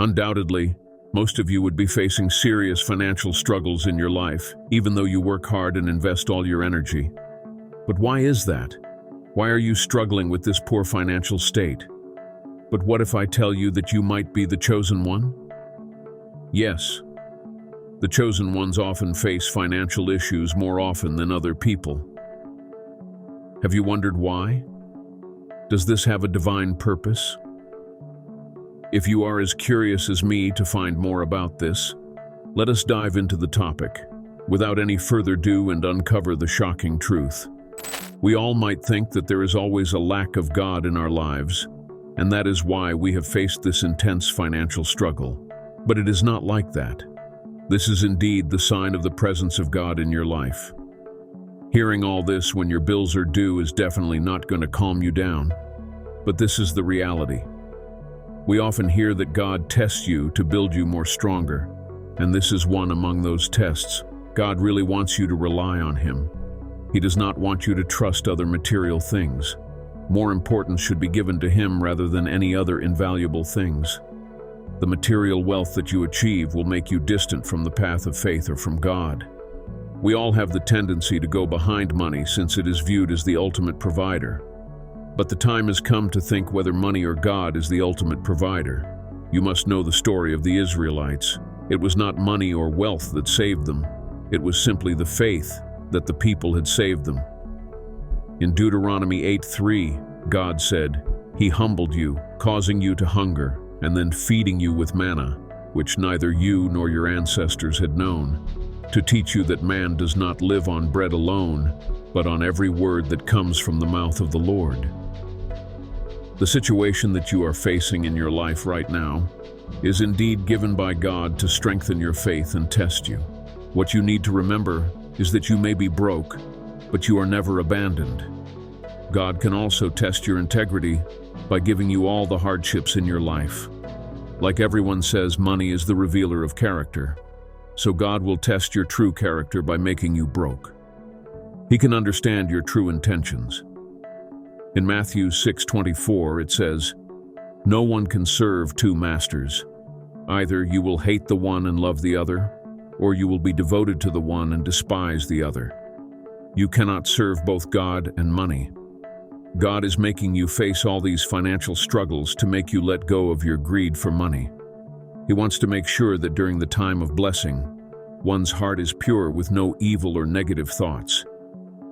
Undoubtedly, most of you would be facing serious financial struggles in your life, even though you work hard and invest all your energy. But why is that? Why are you struggling with this poor financial state? But what if I tell you that you might be the chosen one? Yes. The chosen ones often face financial issues more often than other people. Have you wondered why? Does this have a divine purpose? If you are as curious as me to find more about this, let us dive into the topic, without any further ado, and uncover the shocking truth. We all might think that there is always a lack of God in our lives, and that is why we have faced this intense financial struggle. But it is not like that. This is indeed the sign of the presence of God in your life. Hearing all this when your bills are due is definitely not going to calm you down. But this is the reality. We often hear that God tests you to build you more stronger, and this is one among those tests. God really wants you to rely on Him. He does not want you to trust other material things. More importance should be given to Him rather than any other invaluable things. The material wealth that you achieve will make you distant from the path of faith or from God. We all have the tendency to go behind money since it is viewed as the ultimate provider. But the time has come to think whether money or God is the ultimate provider. You must know the story of the Israelites. It was not money or wealth that saved them. It was simply the faith that the people had saved them. In Deuteronomy 8:3, God said, "He humbled you, causing you to hunger, and then feeding you with manna, which neither you nor your ancestors had known, to teach you that man does not live on bread alone, but on every word that comes from the mouth of the Lord." The situation that you are facing in your life right now is indeed given by God to strengthen your faith and test you. What you need to remember is that you may be broke, but you are never abandoned. God can also test your integrity by giving you all the hardships in your life. Like everyone says, money is the revealer of character. So God will test your true character by making you broke. He can understand your true intentions. In Matthew 6:24 it says, "No one can serve two masters. Either you will hate the one and love the other, or you will be devoted to the one and despise the other. You cannot serve both God and money." God is making you face all these financial struggles to make you let go of your greed for money. He wants to make sure that during the time of blessing, one's heart is pure with no evil or negative thoughts.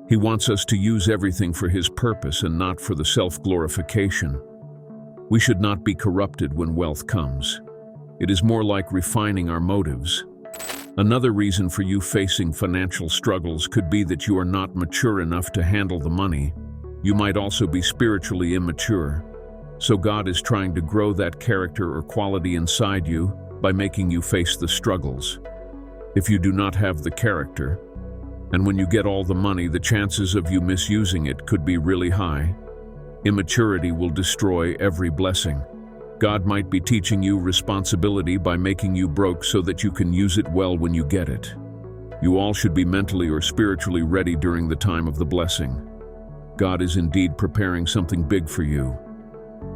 He wants us to use everything for His purpose and not for the self-glorification. We should not be corrupted when wealth comes. It is more like refining our motives. Another reason for you facing financial struggles could be that you are not mature enough to handle the money. You might also be spiritually immature. So God is trying to grow that character or quality inside you by making you face the struggles. If you do not have the character, and when you get all the money, the chances of you misusing it could be really high. Immaturity will destroy every blessing. God might be teaching you responsibility by making you broke so that you can use it well when you get it. You all should be mentally or spiritually ready during the time of the blessing. God is indeed preparing something big for you.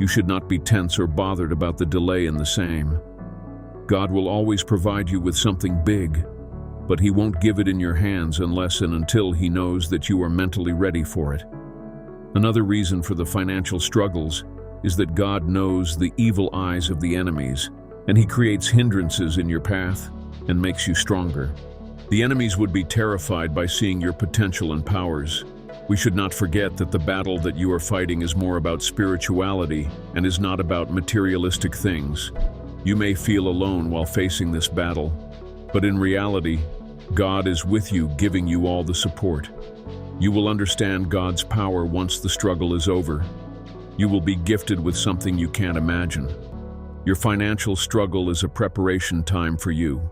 You should not be tense or bothered about the delay in the same. God will always provide you with something big, but He won't give it in your hands unless and until He knows that you are mentally ready for it. Another reason for the financial struggles is that God knows the evil eyes of the enemies, and He creates hindrances in your path and makes you stronger. The enemies would be terrified by seeing your potential and powers. We should not forget that the battle that you are fighting is more about spirituality and is not about materialistic things. You may feel alone while facing this battle, but in reality, God is with you, giving you all the support. You will understand God's power once the struggle is over. You will be gifted with something you can't imagine. Your financial struggle is a preparation time for you.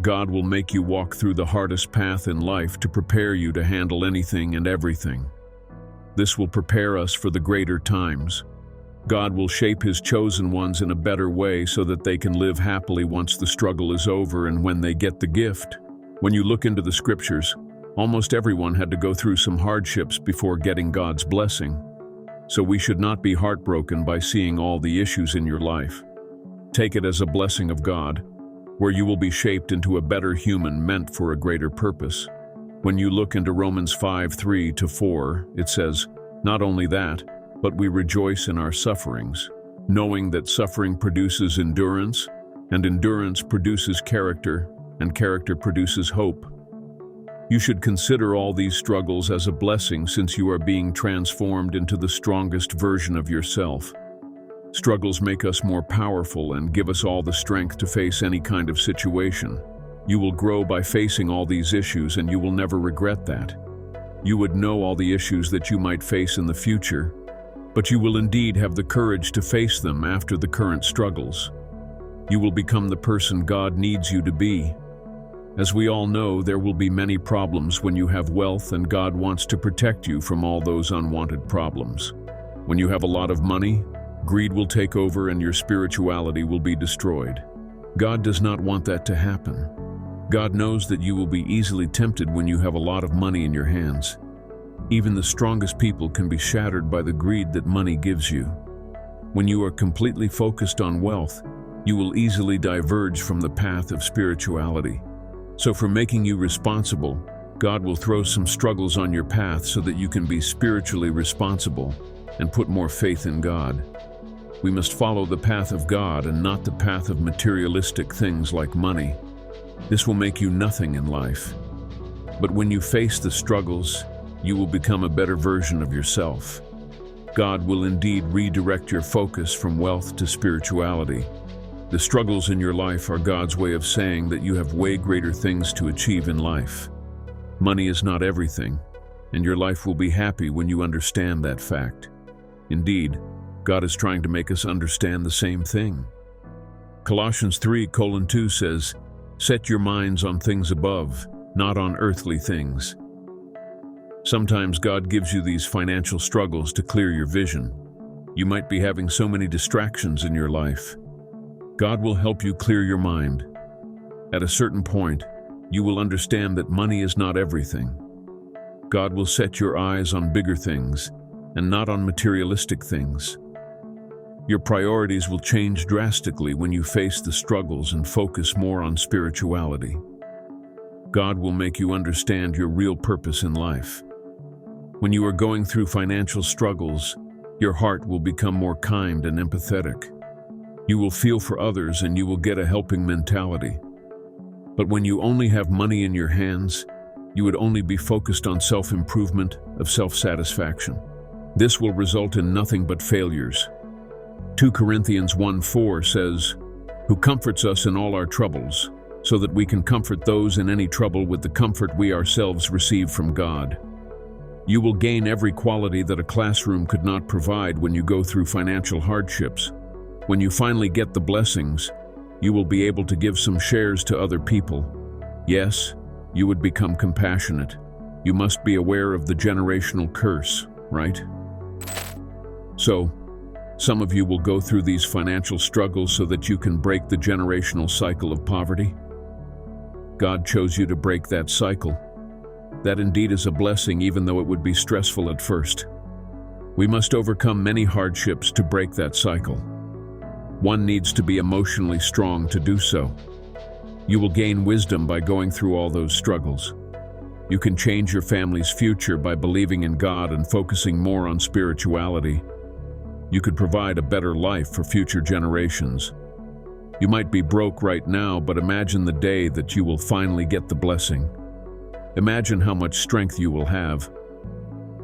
God will make you walk through the hardest path in life to prepare you to handle anything and everything. This will prepare us for the greater times. God will shape His chosen ones in a better way so that they can live happily once the struggle is over and when they get the gift. When you look into the scriptures, almost everyone had to go through some hardships before getting God's blessing. So we should not be heartbroken by seeing all the issues in your life. Take it as a blessing of God, where you will be shaped into a better human meant for a greater purpose. When you look into Romans 5:3-4, it says, "Not only that, but we rejoice in our sufferings, knowing that suffering produces endurance, and endurance produces character, and character produces hope." You should consider all these struggles as a blessing since you are being transformed into the strongest version of yourself. Struggles make us more powerful and give us all the strength to face any kind of situation. You will grow by facing all these issues and you will never regret that. You would know all the issues that you might face in the future, but you will indeed have the courage to face them after the current struggles. You will become the person God needs you to be. As we all know, there will be many problems when you have wealth, and God wants to protect you from all those unwanted problems. When you have a lot of money, greed will take over and your spirituality will be destroyed. God does not want that to happen. God knows that you will be easily tempted when you have a lot of money in your hands. Even the strongest people can be shattered by the greed that money gives you. When you are completely focused on wealth, you will easily diverge from the path of spirituality. So for making you responsible, God will throw some struggles on your path so that you can be spiritually responsible and put more faith in God. We must follow the path of God and not the path of materialistic things like money. This will make you nothing in life. But when you face the struggles, you will become a better version of yourself. God will indeed redirect your focus from wealth to spirituality. The struggles in your life are God's way of saying that you have way greater things to achieve in life. Money is not everything, and your life will be happy when you understand that fact. Indeed, God is trying to make us understand the same thing. Colossians 3:2 says, "Set your minds on things above, not on earthly things." Sometimes God gives you these financial struggles to clear your vision. You might be having so many distractions in your life. God will help you clear your mind. At a certain point, you will understand that money is not everything. God will set your eyes on bigger things and not on materialistic things. Your priorities will change drastically when you face the struggles and focus more on spirituality. God will make you understand your real purpose in life. When you are going through financial struggles, your heart will become more kind and empathetic. You will feel for others and you will get a helping mentality. But when you only have money in your hands, you would only be focused on self-improvement, of self-satisfaction. This will result in nothing but failures. 2 Corinthians 1:4 says, "Who comforts us in all our troubles, so that we can comfort those in any trouble with the comfort we ourselves receive from God." You will gain every quality that a classroom could not provide when you go through financial hardships. When you finally get the blessings, you will be able to give some shares to other people. Yes, you would become compassionate. You must be aware of the generational curse, right? So, some of you will go through these financial struggles so that you can break the generational cycle of poverty. God chose you to break that cycle. That indeed is a blessing, even though it would be stressful at first. We must overcome many hardships to break that cycle. One needs to be emotionally strong to do so. You will gain wisdom by going through all those struggles. You can change your family's future by believing in God and focusing more on spirituality. You could provide a better life for future generations. You might be broke right now, but imagine the day that you will finally get the blessing. Imagine how much strength you will have.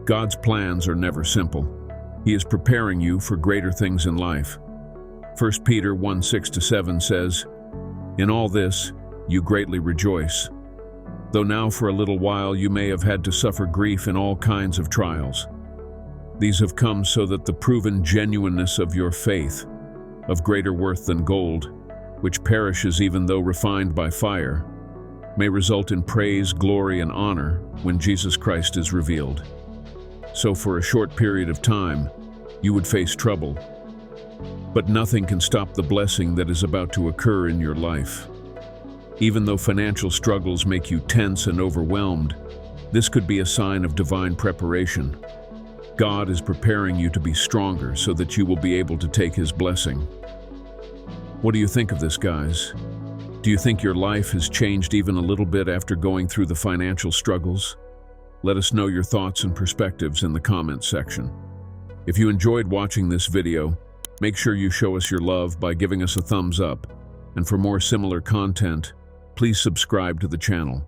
God's plans are never simple. He is preparing you for greater things in life. 1 Peter 1:6-7 says, "In all this, you greatly rejoice, though now for a little while you may have had to suffer grief in all kinds of trials. These have come so that the proven genuineness of your faith, of greater worth than gold, which perishes even though refined by fire, may result in praise, glory, and honor when Jesus Christ is revealed." So for a short period of time, you would face trouble. But nothing can stop the blessing that is about to occur in your life. Even though financial struggles make you tense and overwhelmed, this could be a sign of divine preparation. God is preparing you to be stronger so that you will be able to take His blessing. What do you think of this, guys? Do you think your life has changed even a little bit after going through the financial struggles? Let us know your thoughts and perspectives in the comments section. If you enjoyed watching this video, make sure you show us your love by giving us a thumbs up. And for more similar content, please subscribe to the channel.